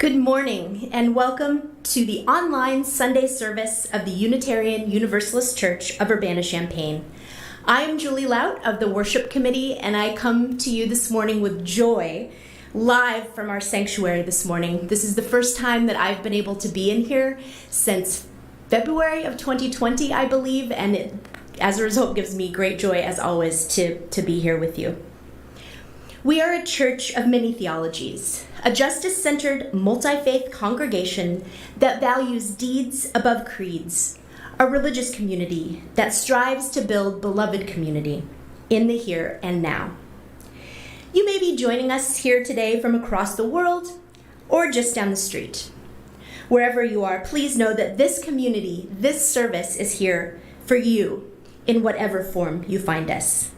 Good morning, and welcome to the online Sunday service of the Unitarian Universalist Church of Urbana-Champaign. I am Julie Laut of the Worship Committee, and I come to you this morning with joy, live from our sanctuary this morning. This is the first time that I've been able to be in here since February of 2020, I believe, and it, as a result, gives me great joy, as always, to be here with you. We are a church of many theologies, a justice-centered, multi-faith congregation that values deeds above creeds, a religious community that strives to build beloved community in the here and now. You may be joining us here today from across the world or just down the street. Wherever you are, please know that this community, this service is here for you in whatever form you find us.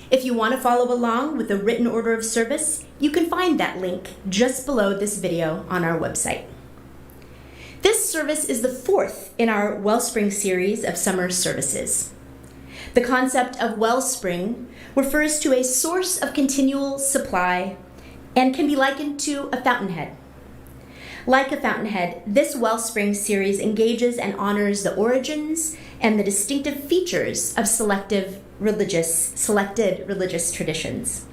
If you want to follow along with the written order of service, you can find that link just below this video on our website. This service is the fourth in our Wellspring series of summer services. The concept of Wellspring refers to a source of continual supply and can be likened to a fountainhead. Like a fountainhead, this Wellspring series engages and honors the origins and the distinctive features of selected religious traditions.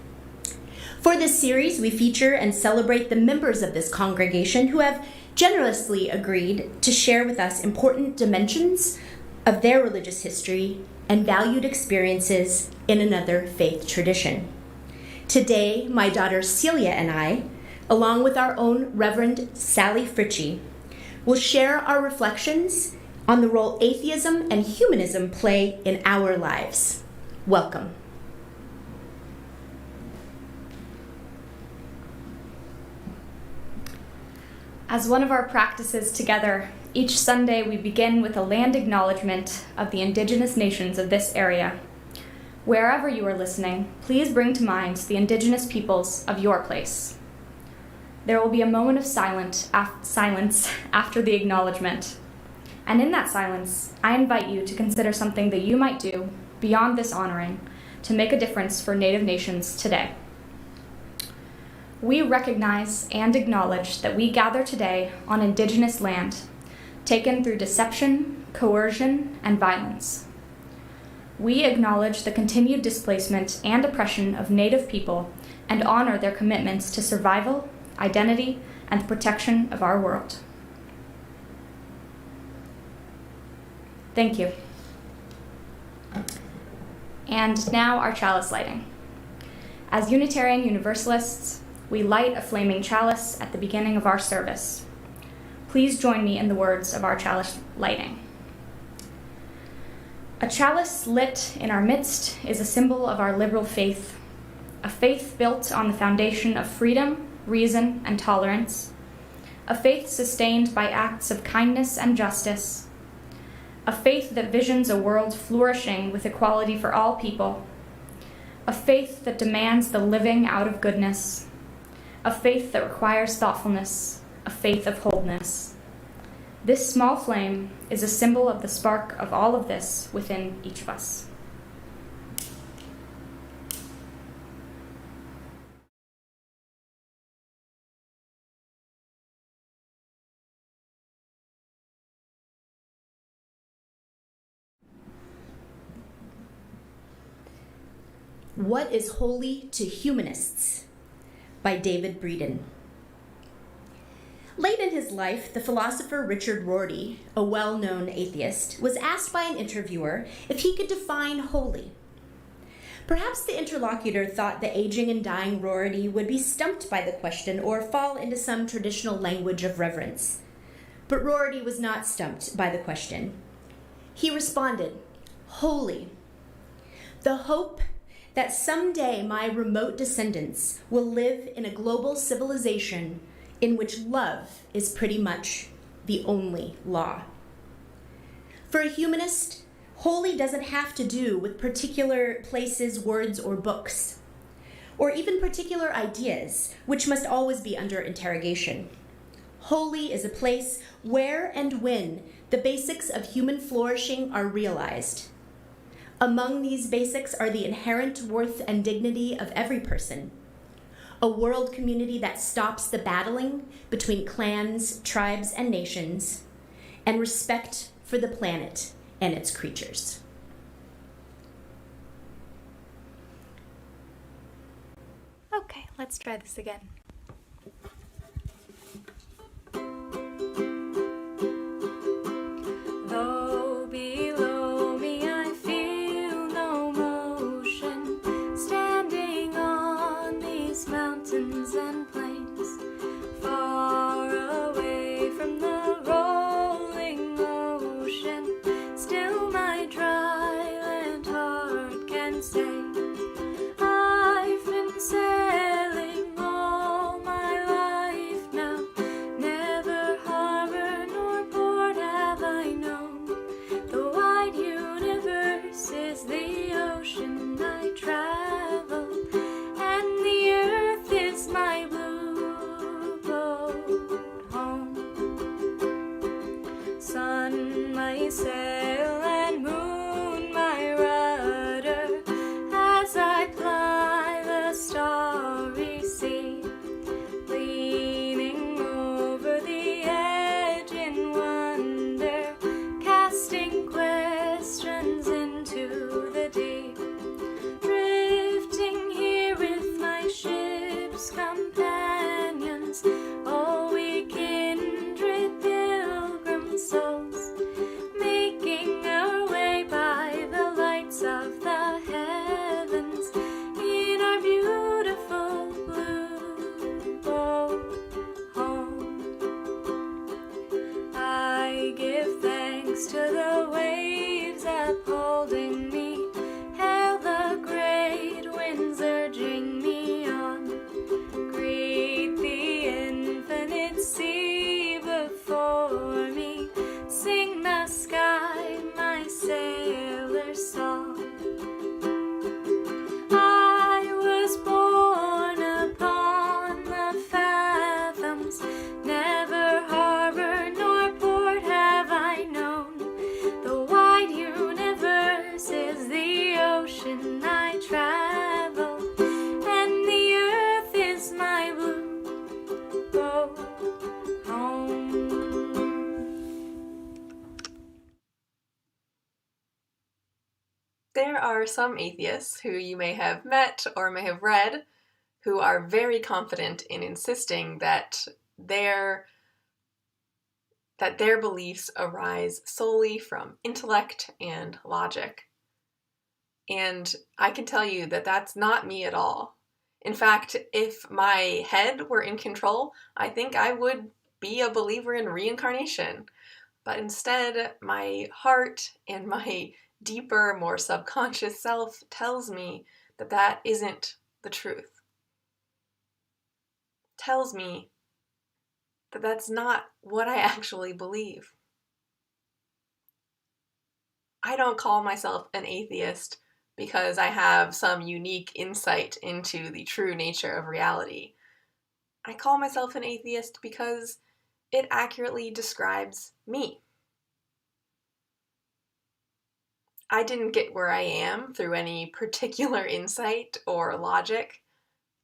For this series, we feature and celebrate the members of this congregation who have generously agreed to share with us important dimensions of their religious history and valued experiences in another faith tradition. Today, my daughter Celia and I, along with our own Reverend Sally Fritchie, will share our reflections on the role atheism and humanism play in our lives. Welcome. As one of our practices together, each Sunday we begin with a land acknowledgement of the indigenous nations of this area. Wherever you are listening, please bring to mind the indigenous peoples of your place. There will be a moment of silence after the acknowledgement. And in that silence, I invite you to consider something that you might do beyond this honoring to make a difference for Native nations today. We recognize and acknowledge that we gather today on indigenous land, taken through deception, coercion, and violence. We acknowledge the continued displacement and oppression of Native people and honor their commitments to survival, identity, and the protection of our world. Thank you. And now our chalice lighting. As Unitarian Universalists, we light a flaming chalice at the beginning of our service. Please join me in the words of our chalice lighting. A chalice lit in our midst is a symbol of our liberal faith, a faith built on the foundation of freedom, reason, and tolerance, a faith sustained by acts of kindness and justice, a faith that visions a world flourishing with equality for all people, a faith that demands the living out of goodness, a faith that requires thoughtfulness, a faith of wholeness. This small flame is a symbol of the spark of all of this within each of us. What is Holy to Humanists? By David Breeden. Late in his life, the philosopher Richard Rorty, a well-known atheist, was asked by an interviewer if he could define holy. Perhaps the interlocutor thought the aging and dying Rorty would be stumped by the question or fall into some traditional language of reverence. But Rorty was not stumped by the question. He responded, "Holy. The hope that someday my remote descendants will live in a global civilization in which love is pretty much the only law." For a humanist, holy doesn't have to do with particular places, words, or books, or even particular ideas, which must always be under interrogation. Holy is a place where and when the basics of human flourishing are realized. Among these basics are the inherent worth and dignity of every person, a world community that stops the battling between clans, tribes, and nations, and respect for the planet and its creatures. Okay, let's try this again. Though below me I feel no motion, standing on these mountains and plains, far away from the rolling ocean, still my dry land heart can say, I've been sailing all my life now, never harbor nor port have I known. The wide universe is the ocean I travel, and the earth is my blue boat home. Sun, my sail, and moon, my rudder, as I ply the starry sea, leaning over the edge in wonder, casting questions into the deep, drifting here with my ship's companions, all we kindred pilgrim souls, making our way by the lights of the heavens in our beautiful blue boat home. I give thanks to the waves upholding me, hail the great winds urging me on, greet the infinite sea before me, sing the sky my sailor's song. I was born upon the fathoms, never harbor nor port have I known. The wide universe is the ocean I travel, and the earth is my blue boat home. There are some atheists who you may have met or may have read who are very confident in insisting that their beliefs arise solely from intellect and logic. And I can tell you that that's not me at all. In fact, if my head were in control, I think I would be a believer in reincarnation. But instead, my heart and my deeper, more subconscious self tells me that that isn't the truth. Tells me that that's not what I actually believe. I don't call myself an atheist because I have some unique insight into the true nature of reality. I call myself an atheist because it accurately describes me. I didn't get where I am through any particular insight or logic.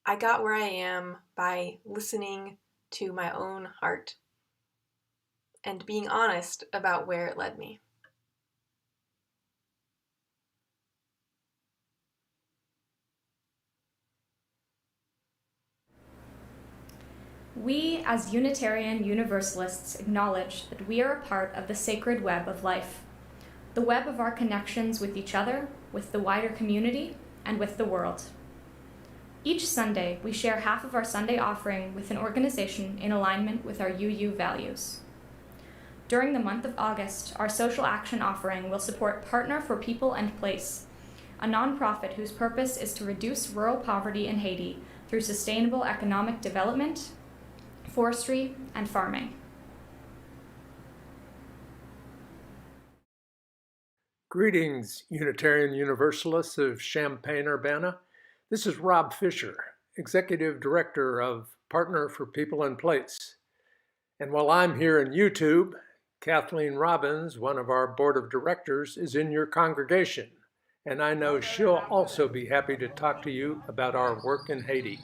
I got where I am by listening to my own heart and being honest about where it led me. We, as Unitarian Universalists, acknowledge that we are a part of the sacred web of life, the web of our connections with each other, with the wider community, and with the world. Each Sunday, we share half of our Sunday offering with an organization in alignment with our UU values. During the month of August, our social action offering will support Partner for People and Place, a nonprofit whose purpose is to reduce rural poverty in Haiti through sustainable economic development, forestry, and farming. Greetings, Unitarian Universalists of Champaign-Urbana. This is Rob Fisher, Executive Director of Partner for People and Place. And while I'm here in YouTube, Kathleen Robbins, one of our board of directors, is in your congregation. And I know she'll also be happy to talk to you about our work in Haiti.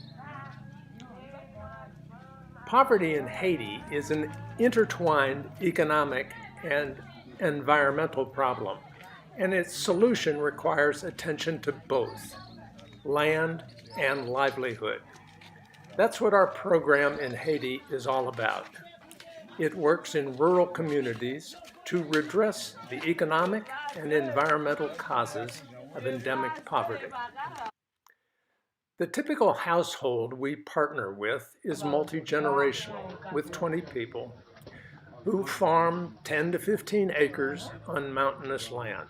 Poverty in Haiti is an intertwined economic and environmental problem, and its solution requires attention to both land and livelihood. That's what our program in Haiti is all about. It works in rural communities to redress the economic and environmental causes of endemic poverty. The typical household we partner with is multi-generational, with 20 people who farm 10 to 15 acres on mountainous land.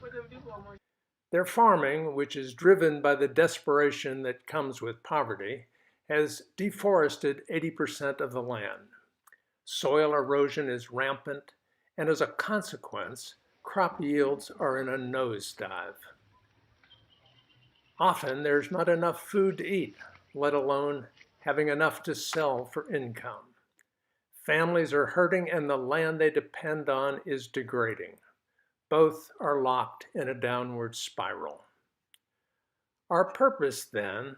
Their farming, which is driven by the desperation that comes with poverty, has deforested 80% of the land. Soil erosion is rampant, and as a consequence, crop yields are in a nosedive. Often there's not enough food to eat, let alone having enough to sell for income. Families are hurting and the land they depend on is degrading. Both are locked in a downward spiral. Our purpose then,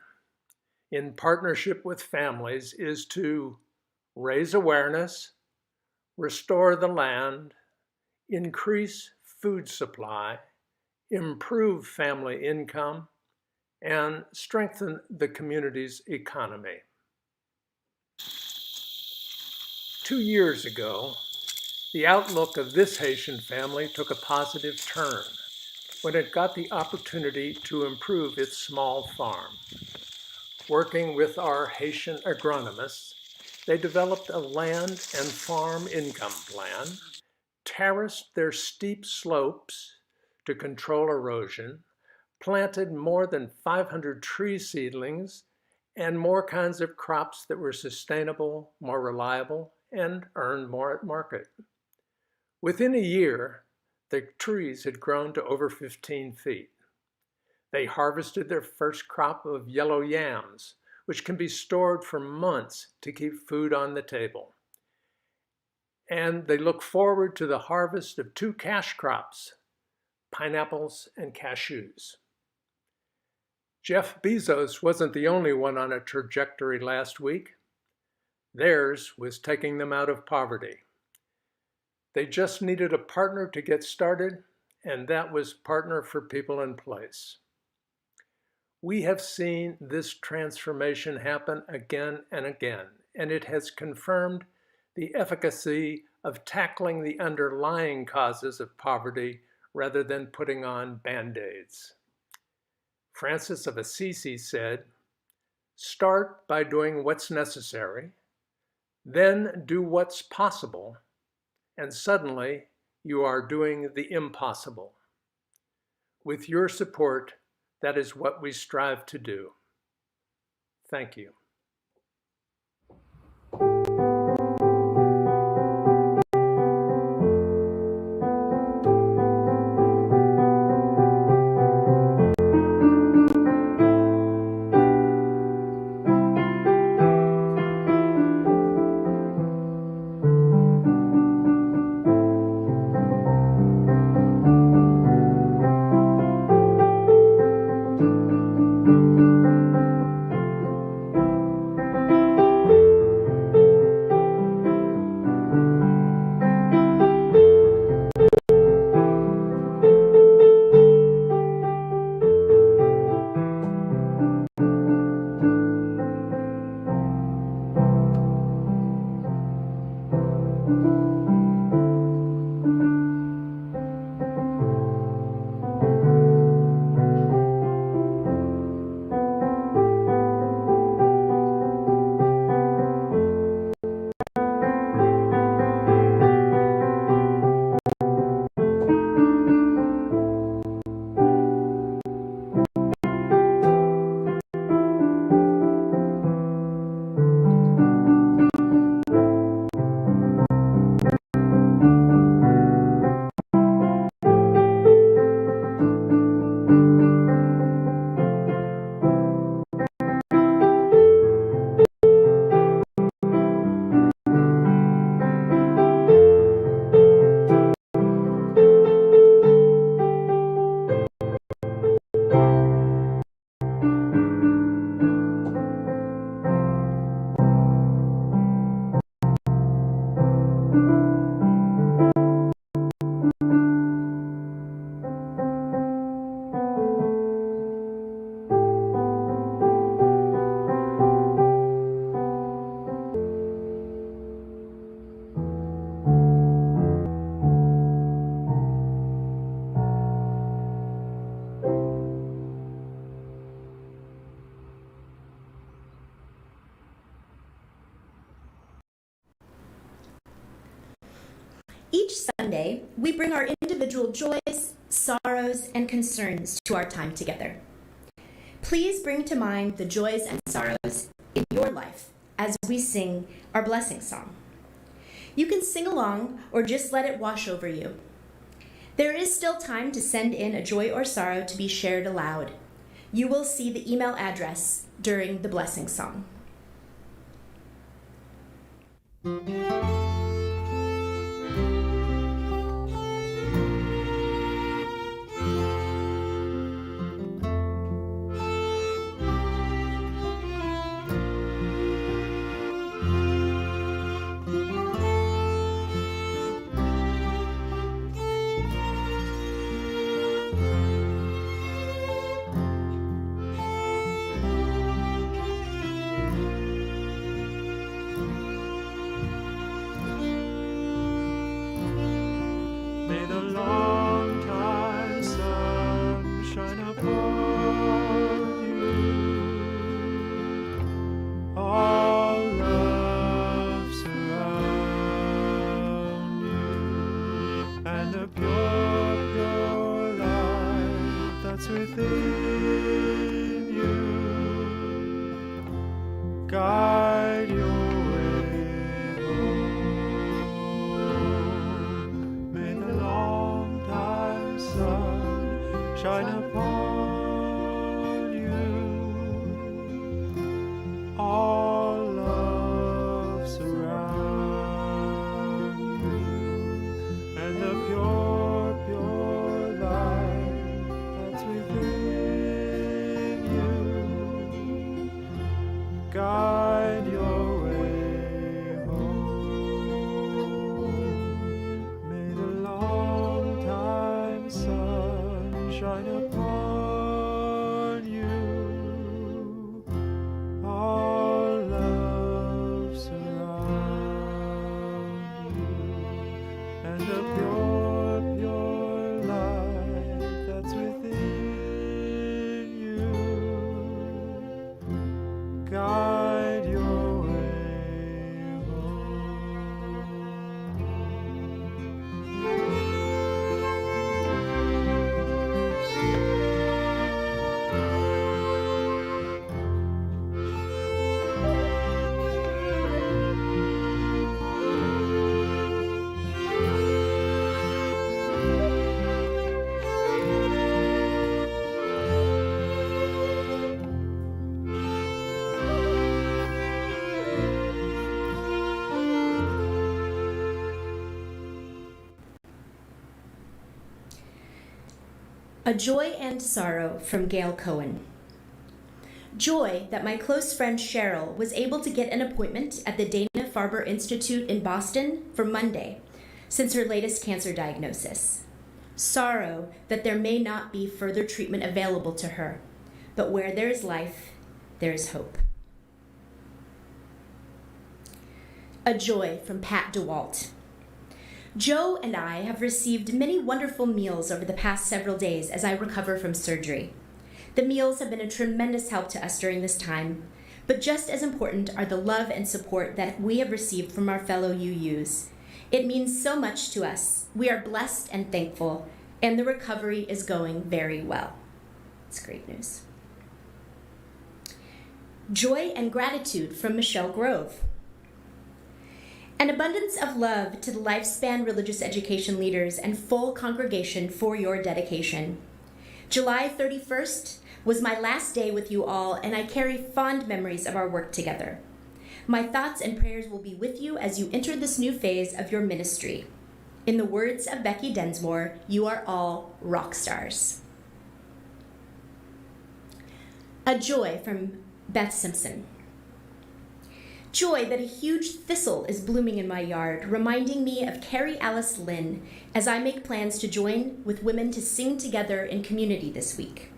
in partnership with families, is to raise awareness, restore the land, increase food supply, improve family income, and strengthen the community's economy. 2 years ago, the outlook of this Haitian family took a positive turn when it got the opportunity to improve its small farm. Working with our Haitian agronomists, they developed a land and farm income plan, terraced their steep slopes to control erosion, planted more than 500 tree seedlings, and more kinds of crops that were sustainable, more reliable, and earned more at market. Within a year, the trees had grown to over 15 feet. They harvested their first crop of yellow yams, which can be stored for months to keep food on the table. And they look forward to the harvest of 2 cash crops, pineapples and cashews. Jeff Bezos wasn't the only one on a trajectory last week. Theirs was taking them out of poverty. They just needed a partner to get started, and that was Partner for People in Place. We have seen this transformation happen again and again, and it has confirmed the efficacy of tackling the underlying causes of poverty rather than putting on Band-Aids. Francis of Assisi said, "Start by doing what's necessary, then do what's possible, and suddenly you are doing the impossible." With your support, that is what we strive to do. Thank you. Each Sunday, we bring our individual joys, sorrows, and concerns to our time together. Please bring to mind the joys and sorrows in your life as we sing our blessing song. You can sing along or just let it wash over you. There is still time to send in a joy or sorrow to be shared aloud. You will see the email address during the blessing song. Guide your way home. May the long time sun shine upon you. All love surround you, and the pure, pure light that's within you. Guide your way home. May the long time sun shine upon you. All love surround you, and the pure, pure light that's within you. Guide your way home. A Joy and Sorrow from Gail Cohen. Joy that my close friend Cheryl was able to get an appointment at the Dana-Farber Institute in Boston for Monday, since her latest cancer diagnosis. Sorrow that there may not be further treatment available to her, but where there is life, there is hope. A Joy from Pat DeWalt. Joe and I have received many wonderful meals over the past several days as I recover from surgery. The meals have been a tremendous help to us during this time, but just as important are the love and support that we have received from our fellow UUs. It means so much to us. We are blessed and thankful, and the recovery is going very well. It's great news. Joy and Gratitude from Michelle Grove. An abundance of love to the Lifespan religious education leaders and full congregation for your dedication. July 31st was my last day with you all, and I carry fond memories of our work together. My thoughts and prayers will be with you as you enter this new phase of your ministry. In the words of Becky Densmore, you are all rock stars. A Joy from Beth Simpson. Joy that a huge thistle is blooming in my yard, reminding me of Carrie Alice Lynn as I make plans to join with women to sing together in community this week.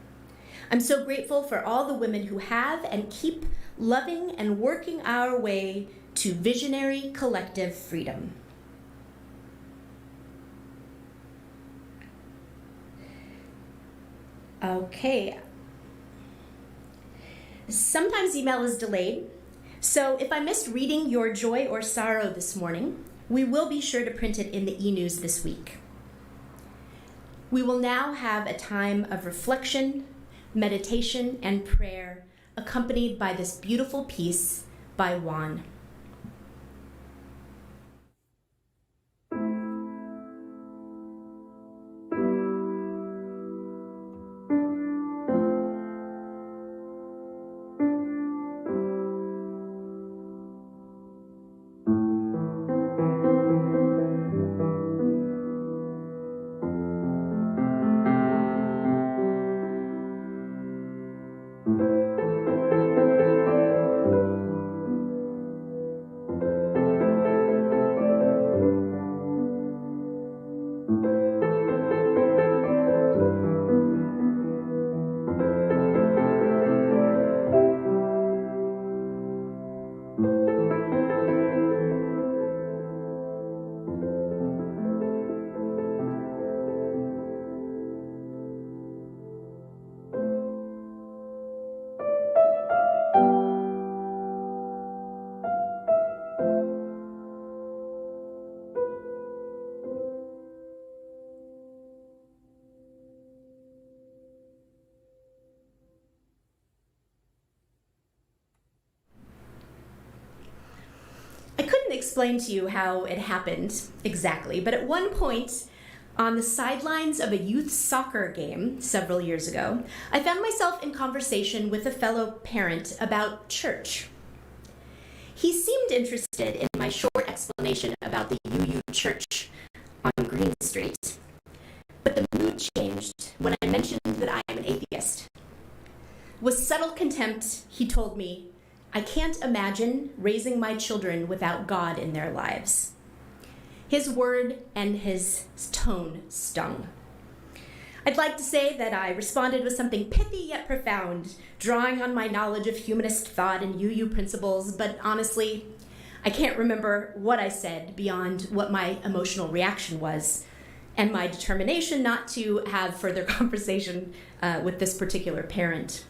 I'm so grateful for all the women who have and keep loving and working our way to visionary collective freedom. Okay. Sometimes email is delayed. So if I missed reading your joy or sorrow this morning, We will be sure to print it in the e-news this week. We will now have a time of reflection, meditation, and prayer, accompanied by this beautiful piece by Juan. I couldn't explain to you how it happened exactly, but at one point, on the sidelines of a youth soccer game several years ago, I found myself in conversation with a fellow parent about church. He seemed interested in my short explanation about the UU Church on Green Street, but the mood changed when I mentioned that I am an atheist. With subtle contempt, he told me, "I can't imagine raising my children without God in their lives." His word and his tone stung. I'd like to say that I responded with something pithy yet profound, drawing on my knowledge of humanist thought and UU principles, but honestly, I can't remember what I said beyond what my emotional reaction was and my determination not to have further conversation with this particular parent.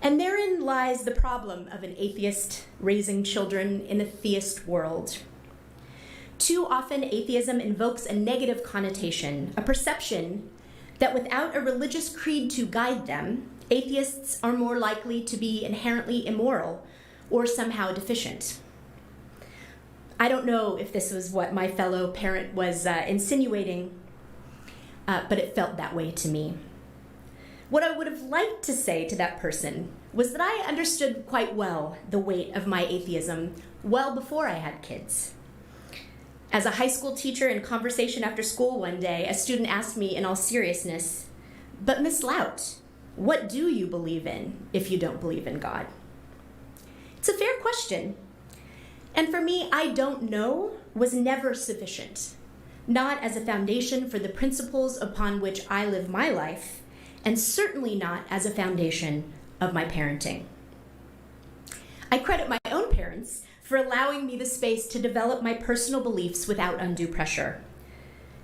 And therein lies the problem of an atheist raising children in a theist world. Too often, atheism invokes a negative connotation, a perception that without a religious creed to guide them, atheists are more likely to be inherently immoral or somehow deficient. I don't know if this was what my fellow parent was insinuating, but it felt that way to me. What I would have liked to say to that person was that I understood quite well the weight of my atheism well before I had kids. As a high school teacher in conversation after school one day, a student asked me in all seriousness, "But Miss Laut, what do you believe in if you don't believe in God?" It's a fair question. And for me, I don't know was never sufficient, not as a foundation for the principles upon which I live my life, and certainly not as a foundation of my parenting. I credit my own parents for allowing me the space to develop my personal beliefs without undue pressure.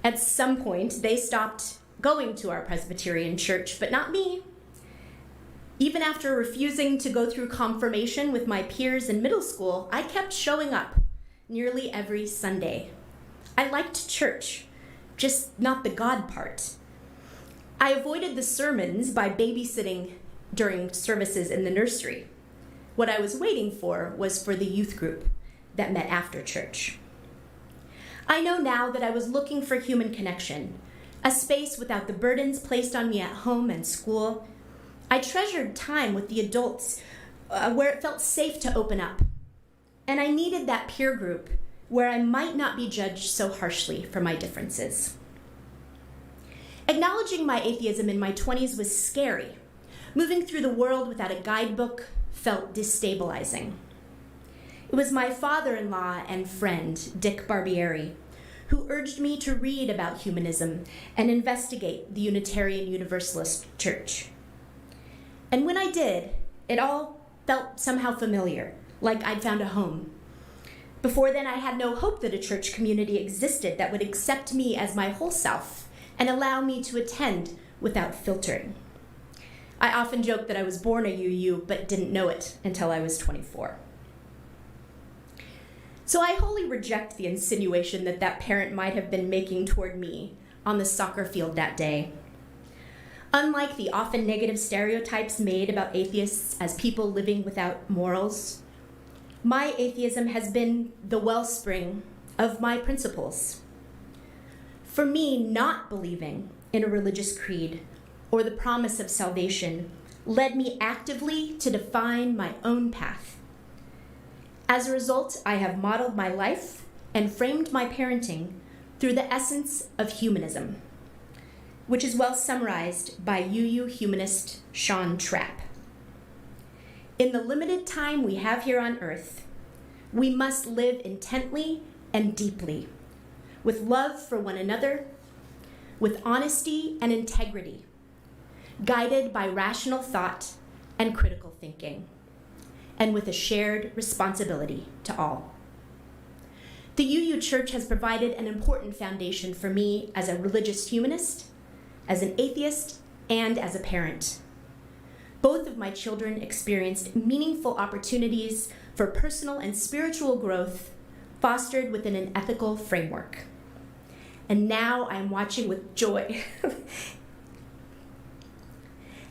At some point, they stopped going to our Presbyterian church, but not me. Even after refusing to go through confirmation with my peers in middle school, I kept showing up nearly every Sunday. I liked church, just not the God part. I avoided the sermons by babysitting during services in the nursery. What I was waiting for was for the youth group that met after church. I know now that I was looking for human connection, a space without the burdens placed on me at home and school. I treasured time with the adults where it felt safe to open up. And I needed that peer group where I might not be judged so harshly for my differences. Acknowledging my atheism in my 20s was scary. Moving through the world without a guidebook felt destabilizing. It was my father-in-law and friend, Dick Barbieri, who urged me to read about humanism and investigate the Unitarian Universalist Church. And when I did, it all felt somehow familiar, like I'd found a home. Before then, I had no hope that a church community existed that would accept me as my whole self and allow me to attend without filtering. I often joke that I was born a UU, but didn't know it until I was 24. So I wholly reject the insinuation that that parent might have been making toward me on the soccer field that day. Unlike the often negative stereotypes made about atheists as people living without morals, my atheism has been the wellspring of my principles. For me, not believing in a religious creed or the promise of salvation led me actively to define my own path. As a result, I have modeled my life and framed my parenting through the essence of humanism, which is well summarized by UU humanist Sean Trapp. In the limited time we have here on earth, we must live intently and deeply, with love for one another, with honesty and integrity, guided by rational thought and critical thinking, and with a shared responsibility to all. The UU Church has provided an important foundation for me as a religious humanist, as an atheist, and as a parent. Both of my children experienced meaningful opportunities for personal and spiritual growth fostered within an ethical framework. And now I'm watching with joy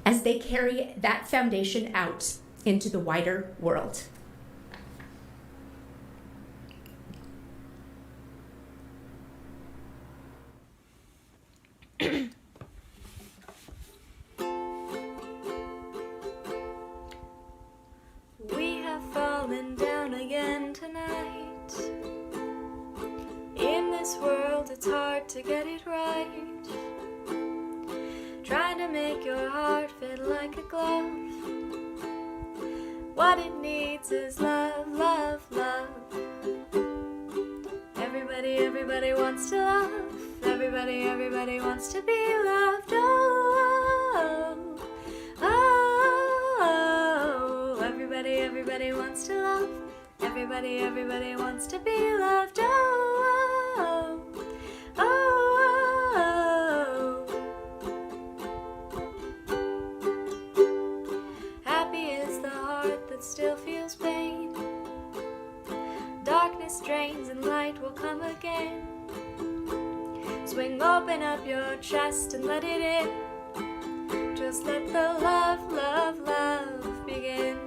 as they carry that foundation out into the wider world. We have fallen down again tonight. In this world it's hard to get it right. Trying to make your heart fit like a glove. What it needs is love, love, love. Everybody wants to love. Everybody wants to be loved. Oh, oh, oh. Everybody wants to love. Everybody wants to be loved. Oh, oh, oh, oh. Happy is the heart that still feels pain. Darkness drains and light will come again. Swing open up your chest and let it in. Just let the love, love, love begin.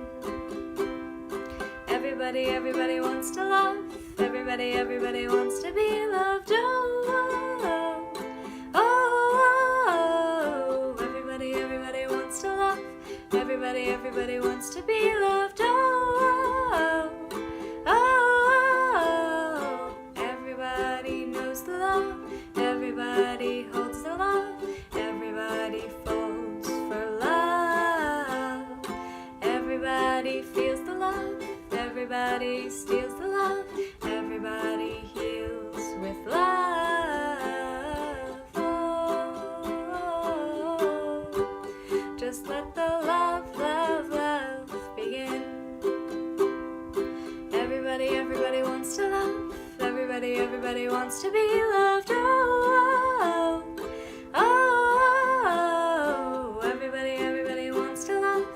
Everybody wants to love. Everybody wants to be loved. Oh, oh, oh, oh. Everybody wants to love. Everybody wants to be loved. Oh, oh, oh. Everybody knows the love. Everybody holds the love. Everybody falls for love. Everybody feels the love. Everybody steals the love. Everybody heals with love. Oh, just let the love, love, love begin. Everybody wants to love. Everybody wants to be loved. Oh, oh, oh. Everybody wants to love.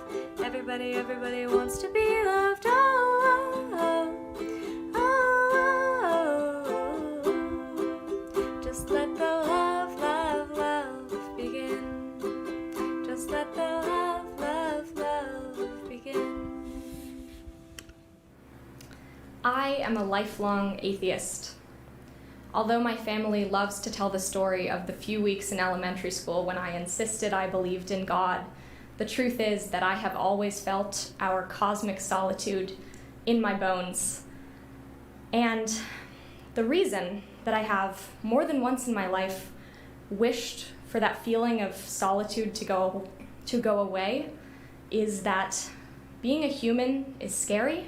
Everybody wants to be loved. Oh, oh, oh. Just let the love, love, love begin. Just let the love, love, love begin. I am a lifelong atheist. Although my family loves to tell the story of the few weeks in elementary school when I insisted I believed in God, the truth is that I have always felt our cosmic solitude in my bones. And the reason that I have more than once in my life wished for that feeling of solitude to go away is that being a human is scary,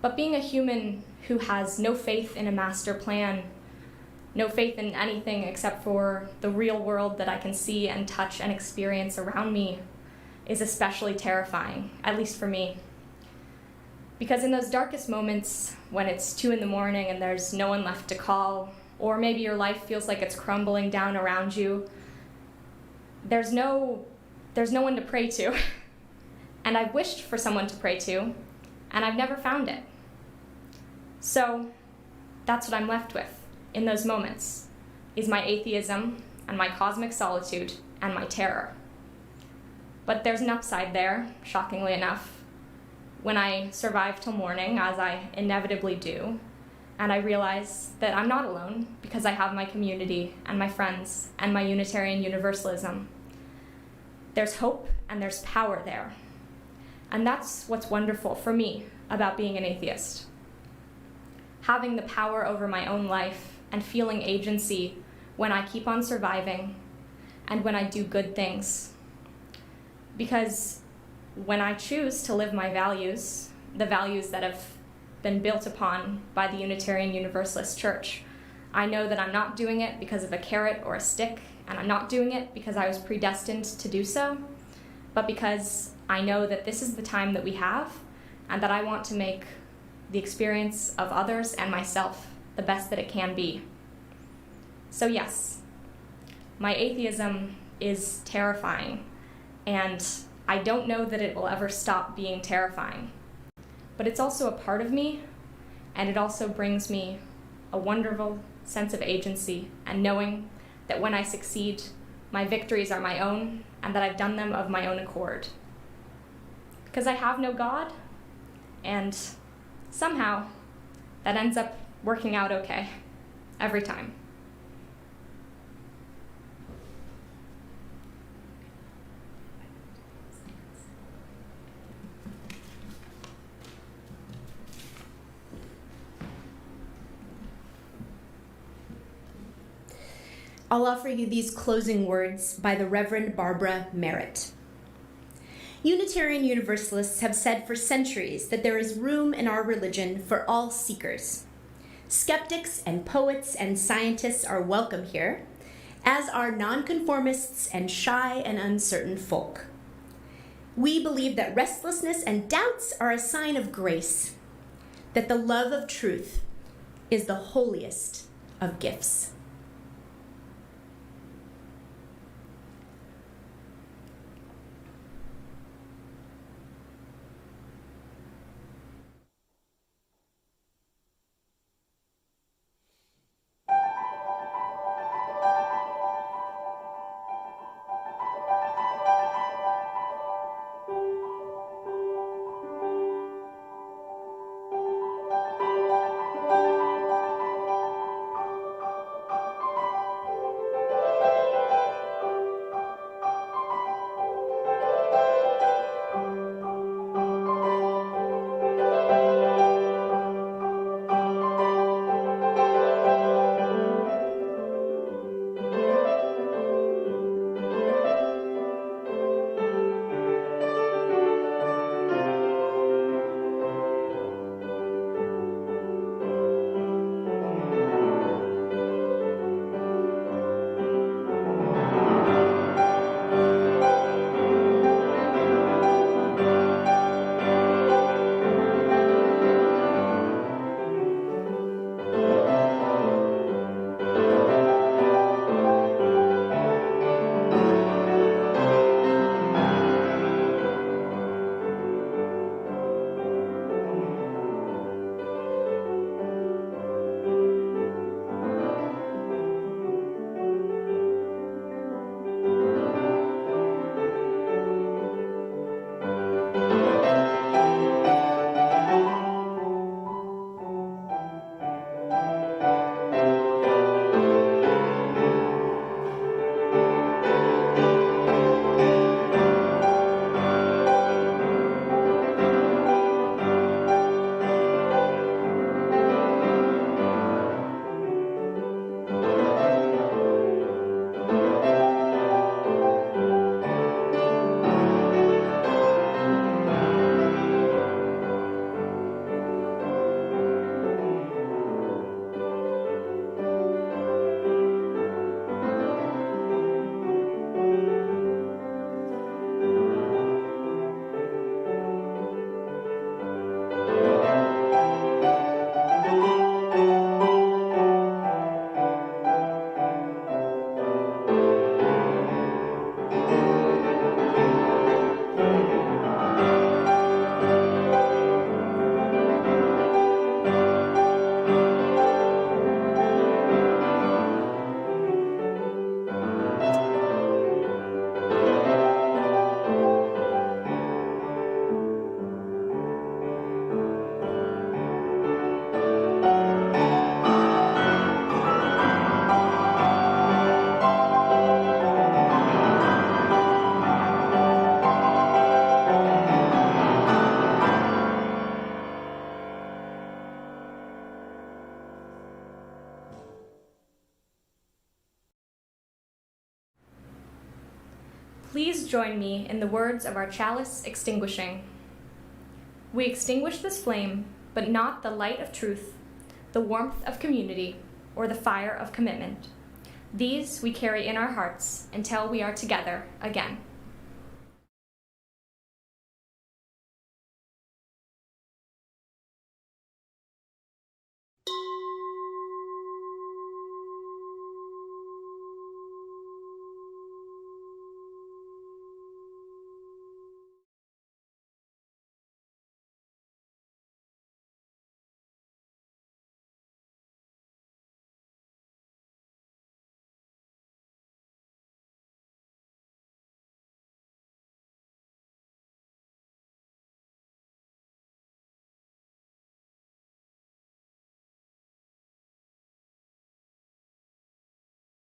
but being a human who has no faith in a master plan, no faith in anything except for the real world that I can see and touch and experience around me, is especially terrifying, at least for me. Because in those darkest moments, when it's 2 a.m. and there's no one left to call, or maybe your life feels like it's crumbling down around you, there's no one to pray to. And I've wished for someone to pray to, and I've never found it. So that's what I'm left with in those moments, is my atheism and my cosmic solitude and my terror. But there's an upside there, shockingly enough. When I survive till morning, as I inevitably do, and I realize that I'm not alone because I have my community and my friends and my Unitarian Universalism. There's hope and there's power there. And that's what's wonderful for me about being an atheist. Having the power over my own life and feeling agency when I keep on surviving and when I do good things. Because when I choose to live my values, the values that have been built upon by the Unitarian Universalist Church, I know that I'm not doing it because of a carrot or a stick, and I'm not doing it because I was predestined to do so, but because I know that this is the time that we have, and that I want to make the experience of others and myself the best that it can be. So yes, my atheism is terrifying, and I don't know that it will ever stop being terrifying. But it's also a part of me, and it also brings me a wonderful sense of agency and knowing that when I succeed, my victories are my own and that I've done them of my own accord. Because I have no God, and somehow that ends up working out okay, every time. I'll offer you these closing words by the Reverend Barbara Merritt. Unitarian Universalists have said for centuries that there is room in our religion for all seekers. Skeptics and poets and scientists are welcome here, as are nonconformists and shy and uncertain folk. We believe that restlessness and doubts are a sign of grace, that the love of truth is the holiest of gifts. Please join me in the words of our chalice extinguishing. We extinguish this flame, but not the light of truth, the warmth of community, or the fire of commitment. These we carry in our hearts until we are together again.